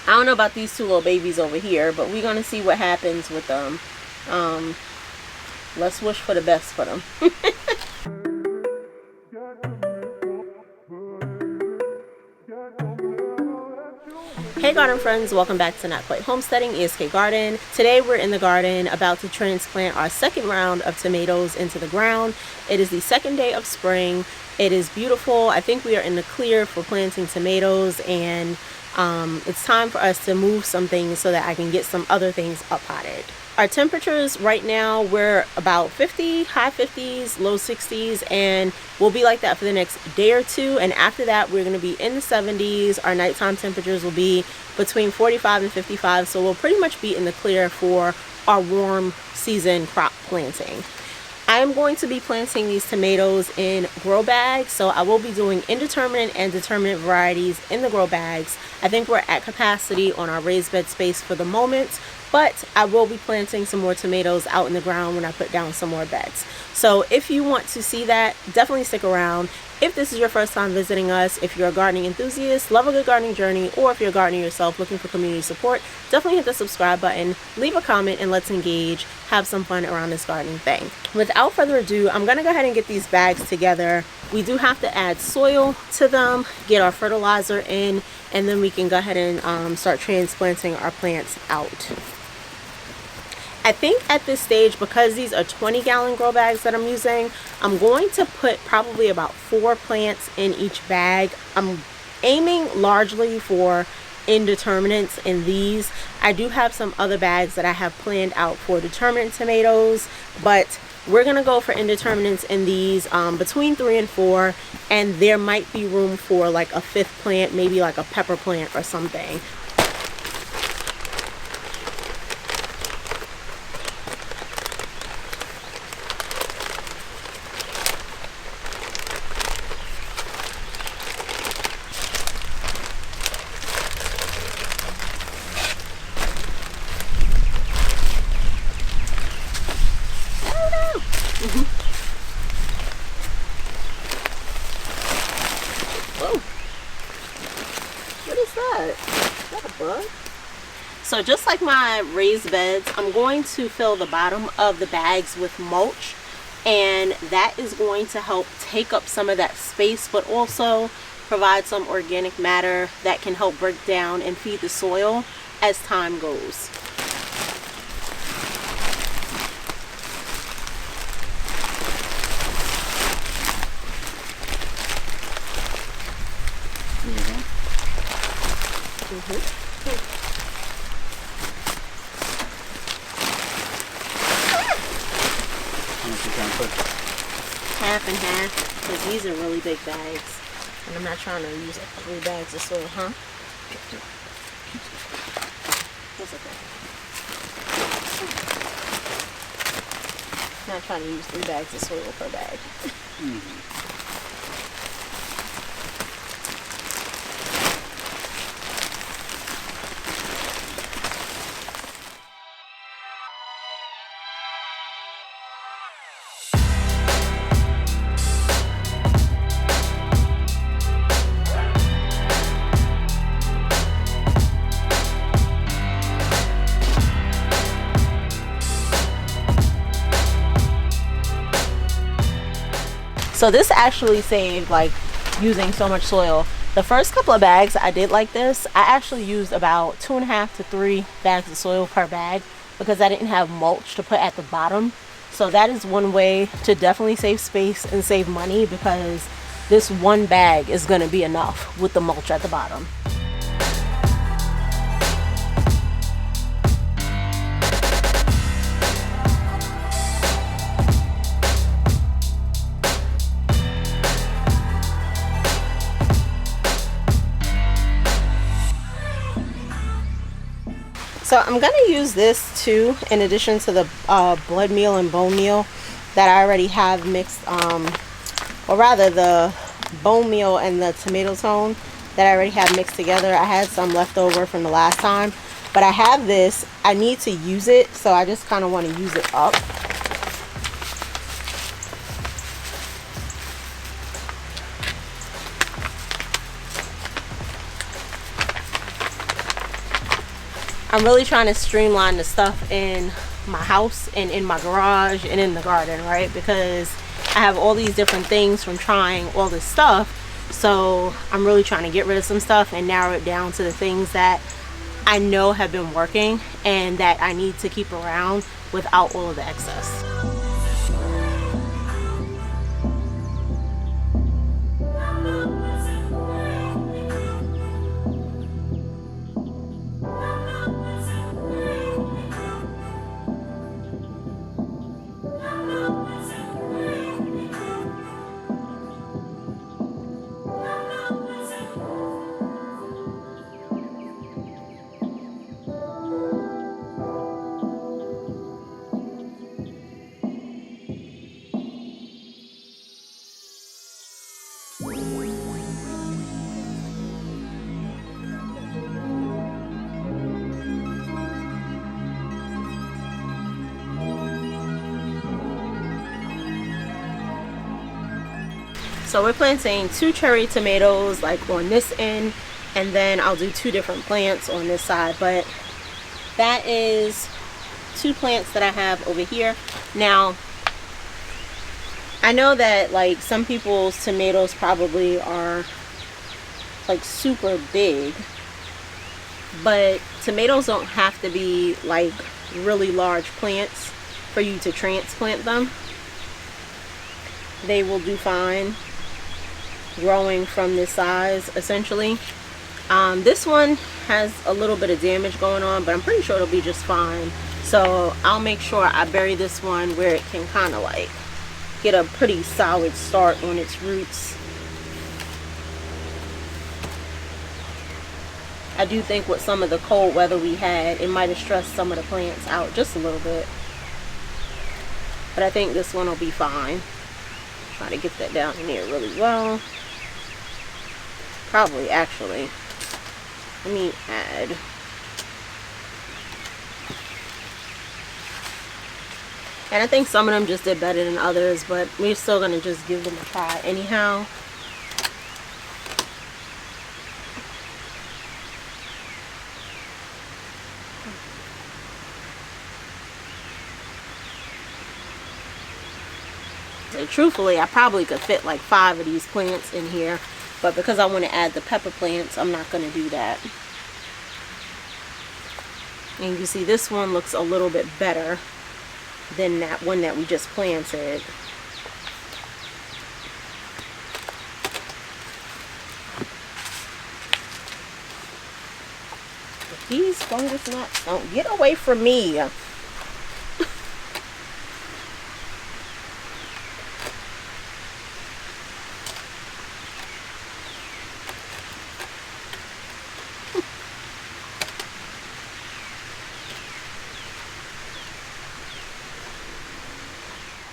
I don't know about these two little babies over here, but we're gonna see what happens with them. Let's wish for the best for them. Hey garden friends, welcome back to Not Quite Homesteading, ESK Garden. Today we're in the garden about to transplant our second round of tomatoes into the ground. It is the second day of spring. It is beautiful. I think we are in the clear for planting tomatoes, and it's time for us to move some things so that I can get some other things up potted. Our temperatures right now, we're about 50, high 50s, low 60s, and we'll be like that for the next day or two. And after that, we're going to be in the 70s. Our nighttime temperatures will be between 45 and 55. So we'll pretty much be in the clear for our warm season crop planting. I am going to be planting these tomatoes in grow bags, so I will be doing indeterminate and determinate varieties in the grow bags. I think we're at capacity on our raised bed space for the moment, but I will be planting some more tomatoes out in the ground when I put down some more beds. So if you want to see that, definitely stick around. If this is your first time visiting us, if you're a gardening enthusiast, love a good gardening journey, or if you're a gardener yourself looking for community support, definitely hit the subscribe button, leave a comment, and let's engage, have some fun around this gardening thing. Without further ado, I'm gonna go ahead and get these bags together. We do have to add soil to them, get our fertilizer in, and then we can go ahead and start transplanting our plants out. I think at this stage, because these are 20-gallon grow bags that I'm using, I'm going to put probably about 4 plants in each bag. I'm aiming largely for indeterminates in these. I do have some other bags that I have planned out for determinate tomatoes, but we're gonna go for indeterminates in these, between 3 and 4, and there might be room for like a 5th plant, maybe like a pepper plant or something. So just like my raised beds, I'm going to fill the bottom of the bags with mulch, and that is going to help take up some of that space, but also provide some organic matter that can help break down and feed the soil as time goes. Half and half, because these are really big bags, and I'm not trying to use 3 bags of soil, huh? That's okay. I'm not trying to use 3 bags of soil per bag. So this actually saved like using so much soil. The first couple of bags I did like this, I actually used about 2.5 to 3 bags of soil per bag because I didn't have mulch to put at the bottom. So that is one way to definitely save space and save money, because this one bag is going to be enough with the mulch at the bottom. So I'm going to use this too, in addition to the blood meal and bone meal that I already have mixed, or rather the bone meal and the tomato tone that I already have mixed together. I had some left over from the last time, but I have this. I need to use it, so I just kind of want to use it up. I'm really trying to streamline the stuff in my house and in my garage and in the garden, right? Because I have all these different things from trying all this stuff. So I'm really trying to get rid of some stuff and narrow it down to the things that I know have been working and that I need to keep around without all of the excess. So we're planting 2 cherry tomatoes like on this end, and then I'll do 2 different plants on this side. But that is 2 plants that I have over here. Now I know that like some people's tomatoes probably are like super big, but tomatoes don't have to be like really large plants for you to transplant them. They will do fine growing from this size essentially. This one has a little bit of damage going on, but I'm pretty sure it'll be just fine. So I'll make sure I bury this one where it can kind of like get a pretty solid start on its roots. I do think with some of the cold weather we had, it might have stressed some of the plants out just a little bit, but I think this one will be fine. Try to get that down in there really well. Probably actually, let me add and I think some of them just did better than others, but we're still gonna just give them a try anyhow. So truthfully, I probably could fit like 5 of these plants in here, but because I want to add the pepper plants, I'm not going to do that. And you can see this one looks a little bit better than that one that we just planted. These fungus gnats don't get away from me.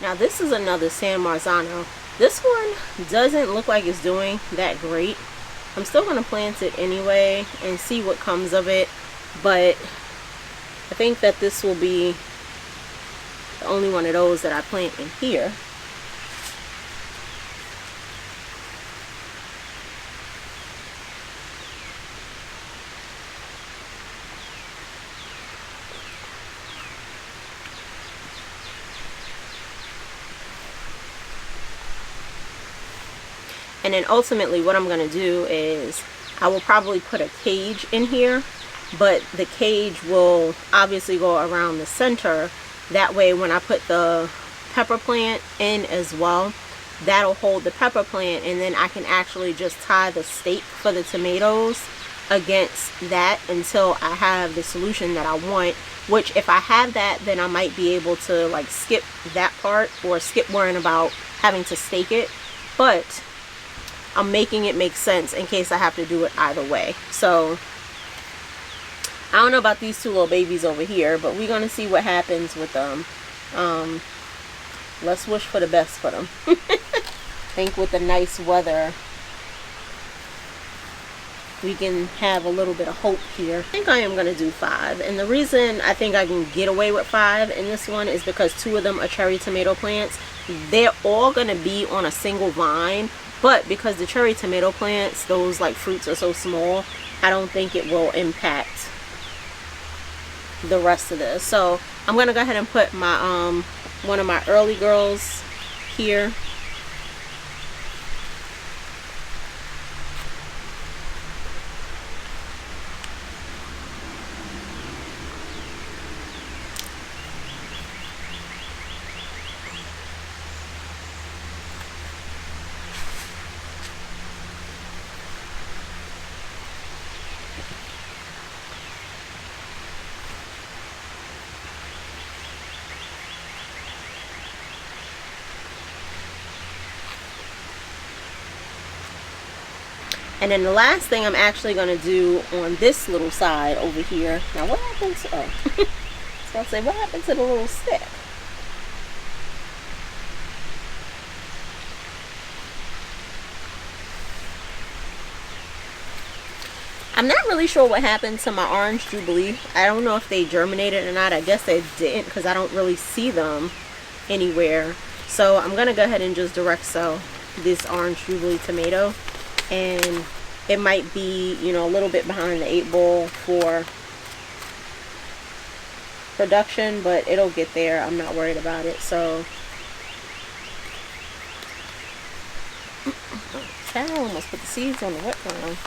Now this is another San Marzano. This one doesn't look like it's doing that great. I'm still going to plant it anyway and see what comes of it, but I think that this will be the only one of those that I plant in here. And then ultimately what I'm going to do is I will probably put a cage in here, but the cage will obviously go around the center. That way when I put the pepper plant in as well, that'll hold the pepper plant, and then I can actually just tie the stake for the tomatoes against that until I have the solution that I want. Which if I have that, then I might be able to like skip that part or skip worrying about having to stake it. But I'm making it make sense in case I have to do it either way. So I don't know about these 2 little babies over here, but we're gonna see what happens with them. Let's wish for the best for them. I think with the nice weather we can have a little bit of hope here. I think I am gonna do 5, and the reason I think I can get away with 5 in this one is because 2 of them are cherry tomato plants. They're all gonna be on a single vine, but because the cherry tomato plants, those like fruits are so small, I don't think it will impact the rest of this. So I'm gonna go ahead and put my one of my early girls here. And then the last thing I'm actually going to do on this little side over here. Now what happened to, oh, I was going to say, what happened to the little stick? I'm not really sure what happened to my orange jubilee. I don't know if they germinated or not. I guess they didn't because I don't really see them anywhere. So I'm going to go ahead and just direct sow this orange jubilee tomato. And it might be, you know, a little bit behind the 8 ball for production, but it'll get there. I'm not worried about it. So I almost put the seeds on the wet ground.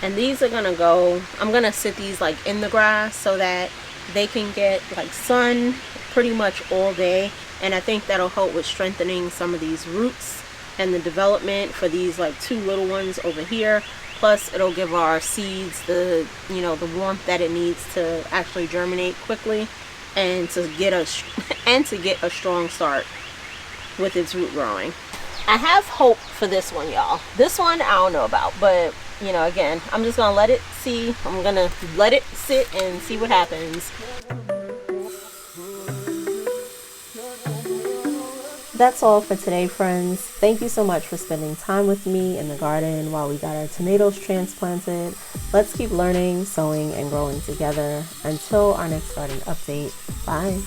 And these are gonna go, I'm gonna sit these like in the grass so that they can get like sun pretty much all day. And I think that'll help with strengthening some of these roots and the development for these like 2 little ones over here. Plus it'll give our seeds the, you know, the warmth that it needs to actually germinate quickly and to get a strong start with its root growing. I have hope for this one, y'all. This one I don't know about, but you know, again, I'm just gonna let it see. I'm gonna let it sit and see what happens. That's all for today, friends. Thank you so much for spending time with me in the garden while we got our tomatoes transplanted. Let's keep learning, sowing, and growing together. Until our next garden update, bye.